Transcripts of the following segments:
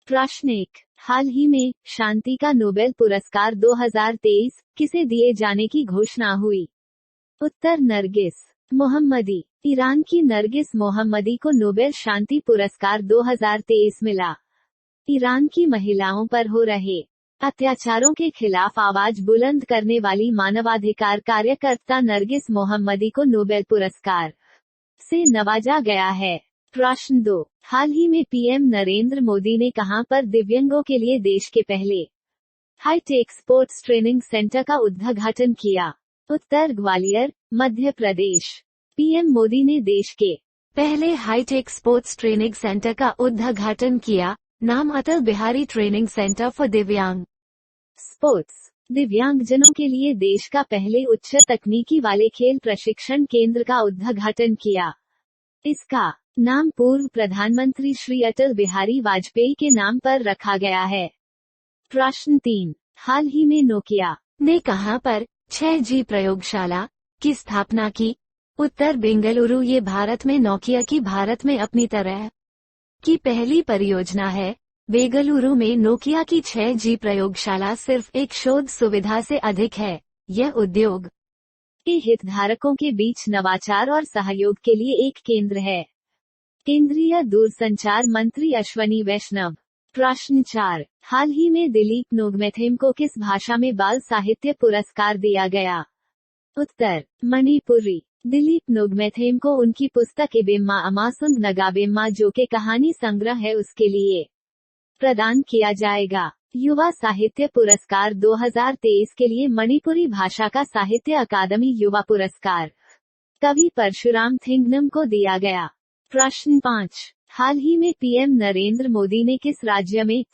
प्रश्न 1, हाल ही में शांति का नोबेल पुरस्कार 2023 किसे दिए जाने की घोषणा हुई? उत्तर नरगिस मोहम्मदी। ईरान की नरगिस मोहम्मदी को नोबेल शांति पुरस्कार 2023 मिला। ईरान की महिलाओं पर हो रहे अत्याचारों के खिलाफ आवाज बुलंद करने वाली मानवाधिकार कार्यकर्ता नरगिस मोहम्मदी को नोबेल पुरस्कार से नवाजा गया है। प्रश्न 2, हाल ही में पीएम नरेंद्र मोदी ने कहां पर दिव्यांगों के लिए देश के पहले हाईटेक स्पोर्ट्स ट्रेनिंग सेंटर का उद्घाटन किया? उत्तर ग्वालियर, मध्य प्रदेश। पीएम मोदी ने देश के पहले हाईटेक स्पोर्ट्स ट्रेनिंग सेंटर का उद्घाटन किया। नाम Atal Bihari training centre for दिव्यांग स्पोर्ट्स। दिव्यांगजनों के लिए देश का पहले उच्च तकनीकी वाले खेल प्रशिक्षण केंद्र का उद्घाटन किया। इसका नाम पूर्व प्रधानमंत्री श्री अटल बिहारी वाजपेयी के नाम पर रखा गया है। प्रश्न 3, हाल ही में नोकिया ने कहां पर 6G प्रयोगशाला की स्थापना की? उत्तर बेंगलुरु। ये भारत में नोकिया की भारत में अपनी तरह की पहली परियोजना है। बेंगलुरु में नोकिया की 6G प्रयोगशाला सिर्फ एक शोध सुविधा से अधिक है। यह उद्योग के हितधारकों के बीच नवाचार और सहयोग के लिए एक केंद्र है। केंद्रीय दूरसंचार मंत्री अश्वनी वैष्णव। प्रश्न 4, हाल ही में दिलीप नोगमेथेम को किस भाषा में बाल साहित्य पुरस्कार दिया गया? उत्तर मणिपुरी। दिलीप नोगमेथेम को उनकी पुस्तक एबेम्मा अमासुंद नगाबेम्मा जो के कहानी संग्रह है उसके लिए प्रदान किया जाएगा। युवा साहित्य पुरस्कार 2023 के लिए मणिपुरी भाषा का साहित्य अकादमी युवा पुरस्कार कवि परशुराम थिंगनम को दिया गया। प्रश्न 5, हाल ही में पीएम नरेंद्र मोदी ने किस राज्य में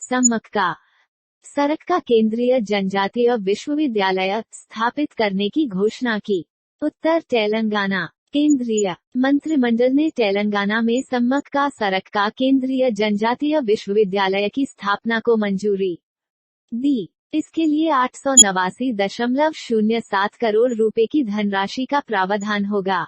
सड़क का केंद्रीय जनजातीय विश्वविद्यालय स्थापित करने की घोषणा की? उत्तर तेलंगाना। केंद्रीय मंत्रिमंडल ने तेलंगाना में सड़क का केंद्रीय जनजातीय विश्वविद्यालय की स्थापना को मंजूरी दी। इसके लिए 889.07 करोड़ रुपए की धनराशि का प्रावधान होगा।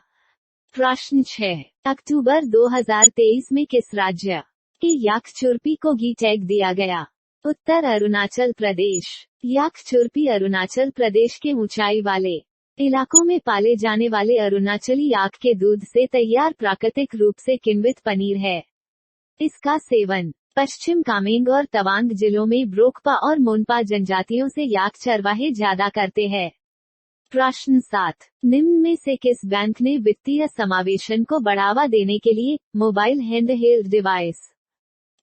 प्रश्न 6, अक्टूबर 2023 में किस राज्य के याकचुरपी को गी टैग दिया गया? उत्तर अरुणाचल प्रदेश। याकचुरपी अरुणाचल प्रदेश के ऊंचाई वाले इलाकों में पाले जाने वाले अरुणाचली याक के दूध से तैयार प्राकृतिक रूप से किण्वित पनीर है। इसका सेवन पश्चिम कामेंग और तवांग जिलों में ब्रोकपा और मोनपा जनजातियों से याक चरवाहे ज्यादा करते हैं। प्रश्न 7, निम्न में से किस बैंक ने वित्तीय समावेशन को बढ़ावा देने के लिए मोबाइल हैंडहेल्ड डिवाइस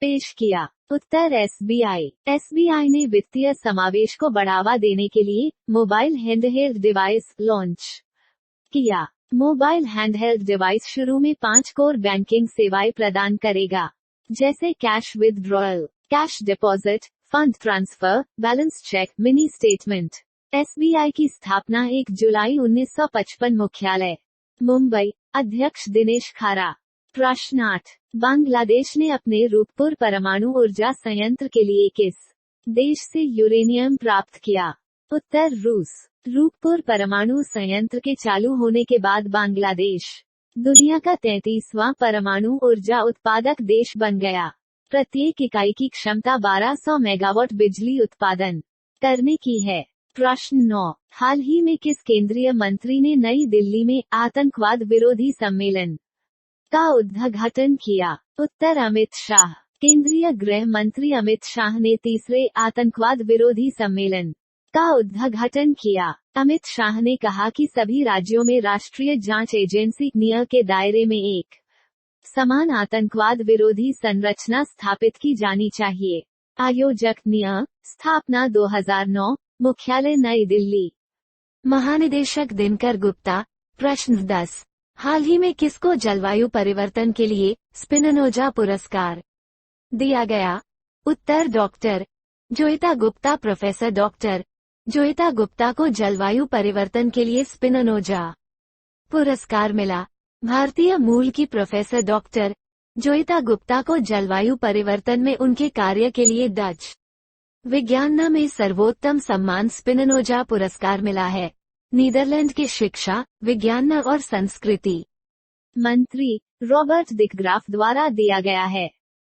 पेश किया? उत्तर एसबीआई। एसबीआई ने वित्तीय समावेश को बढ़ावा देने के लिए मोबाइल हैंडहेल्ड डिवाइस लॉन्च किया। मोबाइल हैंडहेल्ड डिवाइस शुरू में 5 कोर बैंकिंग सेवाएं प्रदान करेगा, जैसे cash withdrawal, cash deposit, fund transfer, balance check, mini statement. SBI की स्थापना 1 जुलाई 1955। मुख्यालय मुंबई। अध्यक्ष दिनेश खारा। प्रश्न 8, बांग्लादेश ने अपने रूपपुर परमाणु ऊर्जा संयंत्र के लिए किस देश से यूरेनियम प्राप्त किया? उत्तर रूस। रूपपुर परमाणु संयंत्र के चालू होने के बाद बांग्लादेश दुनिया का 33वां परमाणु ऊर्जा उत्पादक देश बन गया। प्रत्येक इकाई की क्षमता 1200 मेगावाट बिजली उत्पादन करने की है। प्रश्न 9, हाल ही में किस केंद्रीय मंत्री ने नई दिल्ली में आतंकवाद विरोधी सम्मेलन का उद्घाटन किया? उत्तर अमित शाह। केंद्रीय गृह मंत्री अमित शाह ने तीसरे आतंकवाद विरोधी सम्मेलन का उद्घाटन किया। अमित शाह ने कहा कि सभी राज्यों में राष्ट्रीय जांच एजेंसी NIA के दायरे में एक समान आतंकवाद विरोधी संरचना स्थापित की जानी चाहिए। आयोजक NIA, स्थापना 2009, मुख्यालय नई दिल्ली। महानिदेशक दिनकर गुप्ता। प्रश्न 10, हाल ही में किसको जलवायु परिवर्तन के लिए स्पिनोजा पुरस्कार दिया गया? उत्तर doctor Joyeeta Gupta. Professor doctor Joyeeta Gupta को जलवायु परिवर्तन के लिए स्पिनोजा पुरस्कार मिला। भारतीय मूल की प्रोफेसर डॉक्टर जोइता गुप्ता को जलवायु परिवर्तन में उनके कार्य के लिए डच विज्ञान में सर्वोत्तम सम्मान स्पिनोजा पुरस्कार मिला है। नीदरलैंड के शिक्षा, विज्ञान और संस्कृति मंत्री रॉबर्ट डिक ग्राफ द्वारा दिया गया है।